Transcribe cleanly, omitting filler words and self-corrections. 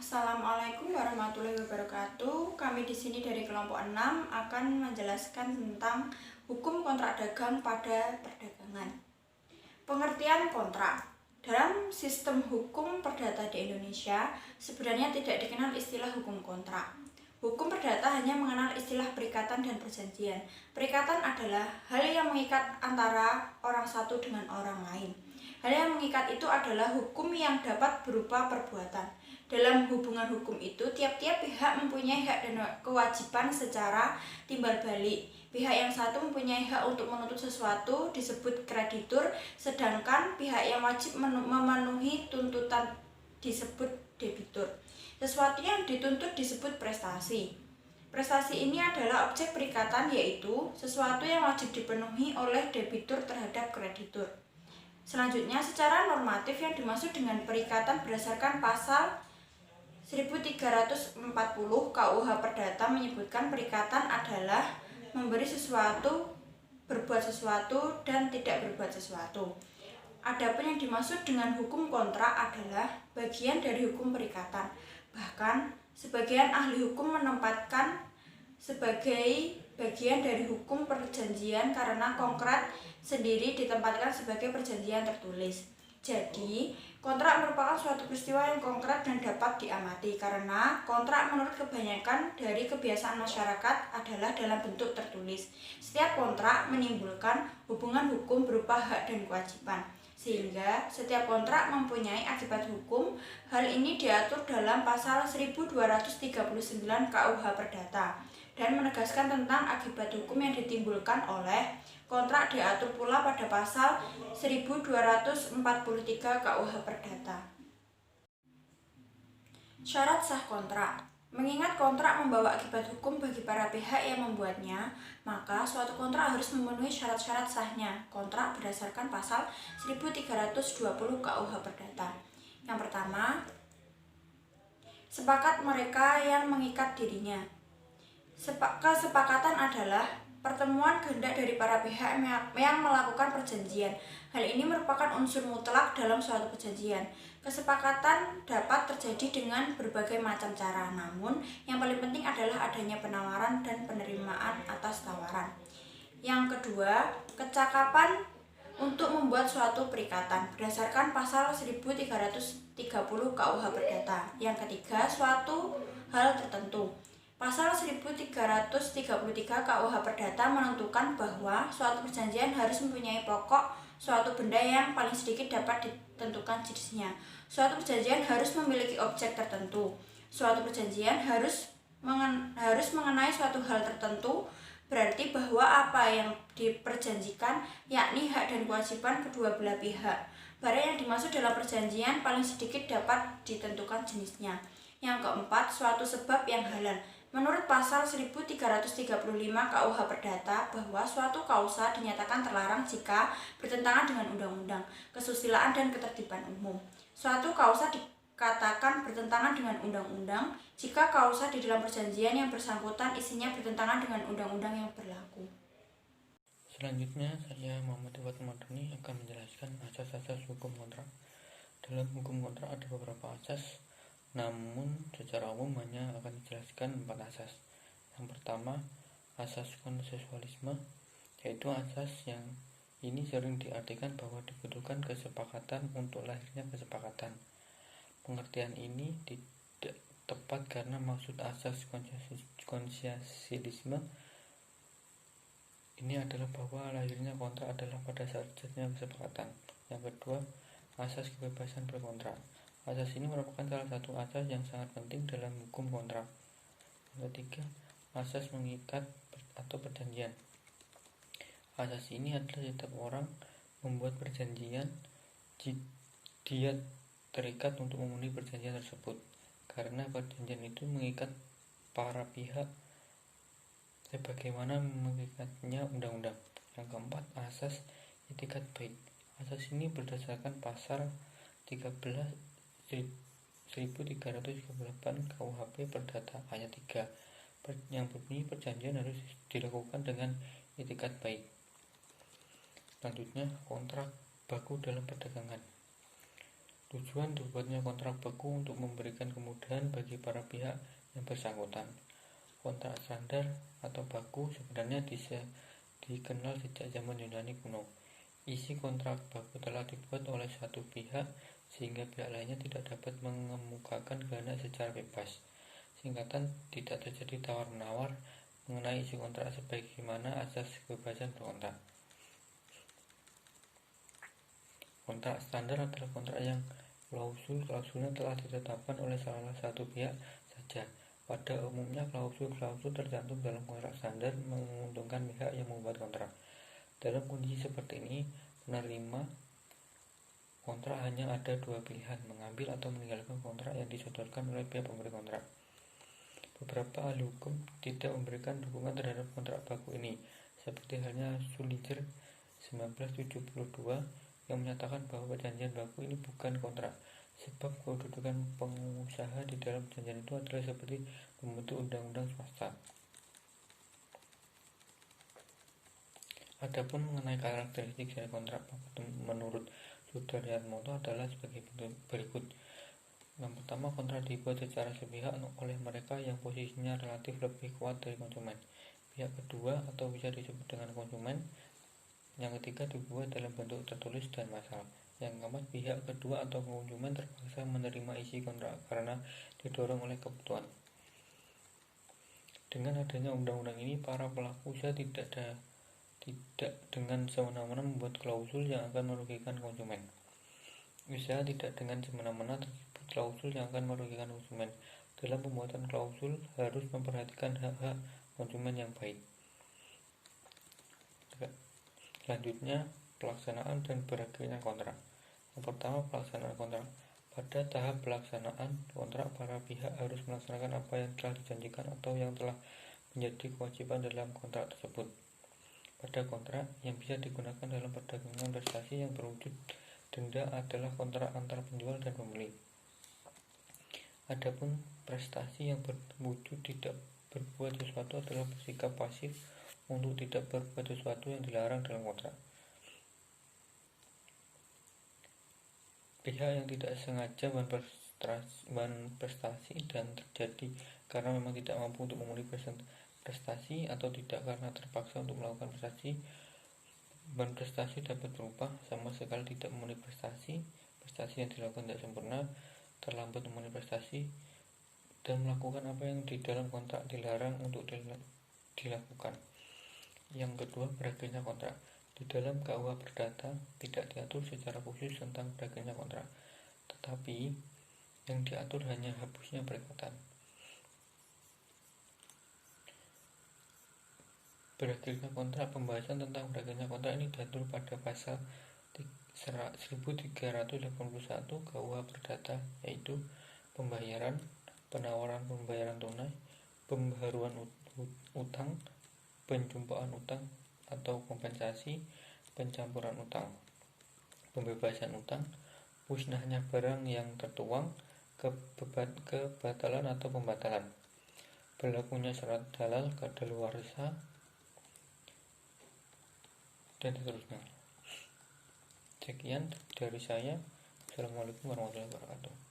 Assalamualaikum warahmatullahi wabarakatuh. Kami di sini dari kelompok 6 akan menjelaskan tentang hukum kontrak dagang pada perdagangan. Pengertian kontrak. Dalam sistem hukum perdata di Indonesia, sebenarnya tidak dikenal istilah hukum kontrak. Hukum perdata hanya mengenal istilah perikatan dan perjanjian. Perikatan adalah hal yang mengikat antara orang satu dengan orang lain. Hal yang mengikat itu adalah hukum yang dapat berupa perbuatan. Dalam hubungan hukum itu, tiap-tiap pihak mempunyai hak dan kewajiban secara timbal balik. Pihak yang satu mempunyai hak untuk menuntut sesuatu disebut kreditur, sedangkan pihak yang wajib memenuhi tuntutan disebut debitur. Sesuatu yang dituntut disebut prestasi. Prestasi ini adalah objek perikatan, yaitu sesuatu yang wajib dipenuhi oleh debitur terhadap kreditur. Selanjutnya, secara normatif yang dimaksud dengan perikatan berdasarkan pasal 1340 KUH Perdata menyebutkan perikatan adalah memberi sesuatu, berbuat sesuatu, dan tidak berbuat sesuatu. Adapun yang dimaksud dengan hukum kontrak adalah bagian dari hukum perikatan. Bahkan, sebagian ahli hukum menempatkan sebagai bagian dari hukum perjanjian karena kontrak sendiri ditempatkan sebagai perjanjian tertulis. Jadi, kontrak merupakan suatu peristiwa yang konkret dan dapat diamati karena kontrak menurut kebanyakan dari kebiasaan masyarakat adalah dalam bentuk tertulis. Setiap kontrak menimbulkan hubungan hukum berupa hak dan kewajiban, sehingga setiap kontrak mempunyai akibat hukum. Hal ini diatur dalam pasal 1239 KUH Perdata dan menegaskan tentang akibat hukum yang ditimbulkan oleh kontrak. Diatur pula pada pasal 1243 KUH Perdata. Syarat sah kontrak. Mengingat kontrak membawa akibat hukum bagi para pihak yang membuatnya, maka suatu kontrak harus memenuhi syarat-syarat sahnya kontrak berdasarkan pasal 1320 KUH Perdata. Yang pertama, sepakat mereka yang mengikat dirinya. Kesepakatan adalah pertemuan kehendak dari para pihak yang melakukan perjanjian. Hal ini merupakan unsur mutlak dalam suatu perjanjian. Kesepakatan dapat terjadi dengan berbagai macam cara, namun yang paling penting adalah adanya penawaran dan penerimaan atas tawaran. Yang kedua, kecakapan untuk membuat suatu perikatan berdasarkan pasal 1330 KUH Perdata. Yang ketiga, suatu hal tertentu. Pasal 1333 KUH Perdata menentukan bahwa suatu perjanjian harus mempunyai pokok suatu benda yang paling sedikit dapat ditentukan jenisnya. Suatu perjanjian harus memiliki objek tertentu. Suatu perjanjian harus mengenai suatu hal tertentu, berarti bahwa apa yang diperjanjikan yakni hak dan kewajiban kedua belah pihak. Barang yang dimaksud dalam perjanjian paling sedikit dapat ditentukan jenisnya. Yang keempat, suatu sebab yang halal. Menurut pasal 1335 KUH Perdata bahwa suatu kausa dinyatakan terlarang jika bertentangan dengan undang-undang, kesusilaan dan ketertiban umum. Suatu kausa dikatakan bertentangan dengan undang-undang jika kausa di dalam perjanjian yang bersangkutan isinya bertentangan dengan undang-undang yang berlaku. Selanjutnya, saya Muhammad Iwat Madani akan menjelaskan asas-asas hukum kontrak. Dalam hukum kontrak ada beberapa asas, namun secara umum hanya akan dijelaskan 4 asas. Yang pertama, asas konsensualisme, yaitu asas yang ini sering diartikan bahwa dibutuhkan kesepakatan untuk lahirnya kesepakatan. Pengertian ini tidak tepat karena maksud asas konsensualisme ini adalah bahwa lahirnya kontrak adalah pada saat terjadinya kesepakatan. Yang kedua, asas kebebasan berkontrak. Asas ini merupakan salah satu asas yang sangat penting dalam hukum kontrak. Yang ketiga, asas mengikat atau perjanjian. Asas ini adalah setiap orang membuat perjanjian, dia terikat untuk memenuhi perjanjian tersebut, karena perjanjian itu mengikat para pihak sebagaimana mengikatnya undang-undang. Yang keempat, asas itikat baik. Asas ini berdasarkan pasal 1338 KUHP Perdata ayat 3 yang berbunyi perjanjian harus dilakukan dengan itikat baik. Selanjutnya, kontrak baku dalam perdagangan. Tujuan dibuatnya kontrak baku untuk memberikan kemudahan bagi para pihak yang bersangkutan. Kontrak standar atau baku sebenarnya dikenal sejak zaman Yunani kuno. Isi kontrak baku telah dibuat oleh satu pihak sehingga pihak lainnya tidak dapat mengemukakan kehendak secara bebas. Singkatan, tidak terjadi tawar-menawar mengenai isi kontrak sebagaimana asas kebebasan berkontrak. Kontrak standar adalah kontrak yang klausulnya telah ditetapkan oleh salah satu pihak saja. Pada umumnya klausul-klausul tercantum dalam kontrak standar menguntungkan pihak yang membuat kontrak. Dalam kondisi seperti ini, penerima kontrak hanya ada dua pilihan, mengambil atau meninggalkan kontrak yang disodorkan oleh pihak pemberi kontrak. Beberapa ahli hukum tidak memberikan dukungan terhadap kontrak baku ini, seperti halnya Sullinger 1972 yang menyatakan bahwa perjanjian baku ini bukan kontrak, sebab kedudukan pengusaha di dalam perjanjian itu adalah seperti pembentuk undang-undang swasta. Adapun mengenai karakteristik dari kontrak baku menurut Sudaryatmoto adalah sebagai berikut. Yang pertama, kontrak dibuat secara sepihak oleh mereka yang posisinya relatif lebih kuat dari konsumen. Pihak kedua atau bisa disebut dengan konsumen. Yang ketiga, dibuat dalam bentuk tertulis dan massal. Yang keempat, pihak kedua atau konsumen terpaksa menerima isi kontrak karena didorong oleh kebutuhan. Dengan adanya undang-undang ini, para pelaku usaha tidak dengan semena-mena membuat klausul yang akan merugikan konsumen. Usaha tidak dengan semena-mena terlibat klausul yang akan merugikan konsumen. Dalam pembuatan klausul harus memperhatikan hak-hak konsumen yang baik. Selanjutnya, pelaksanaan dan berakhirnya kontrak. Yang pertama, pelaksanaan kontrak. Pada tahap pelaksanaan kontrak, para pihak harus melaksanakan apa yang telah dijanjikan atau yang telah menjadi kewajiban dalam kontrak tersebut. Pada kontrak yang bisa digunakan dalam perdagangan prestasi yang berwujud denda adalah kontrak antar penjual dan pembeli. Adapun prestasi yang berwujud tidak berbuat sesuatu adalah bersikap pasif untuk tidak berbuat sesuatu yang dilarang dalam kontrak. Pihak yang tidak sengaja prestasi dan terjadi karena memang tidak mampu untuk memenuhi prestasi atau tidak karena terpaksa untuk melakukan prestasi. Beban prestasi dapat berupa sama sekali tidak memenuhi prestasi yang dilakukan tidak sempurna, terlambat memenuhi prestasi, dan melakukan apa yang di dalam kontrak dilarang untuk dilakukan. Yang kedua, berakhirnya kontrak. Di dalam KUH Perdata tidak diatur secara khusus tentang berakhirnya kontrak, tetapi yang diatur hanya hapusnya perikatan. Berakhirnya kontrak. Pembahasan tentang berakhirnya kontrak ini diatur pada pasal 1381 KUH Perdata, yaitu pembayaran, penawaran pembayaran tunai, pembaharuan utang, penjumpaan utang atau kompensasi, pencampuran utang, pembebasan utang, musnahnya barang yang tertuang, kebatalan atau pembatalan, berlakunya syarat halal, kadaluarsa, dan seterusnya. Sekian dari saya. Assalamualaikum warahmatullahi wabarakatuh.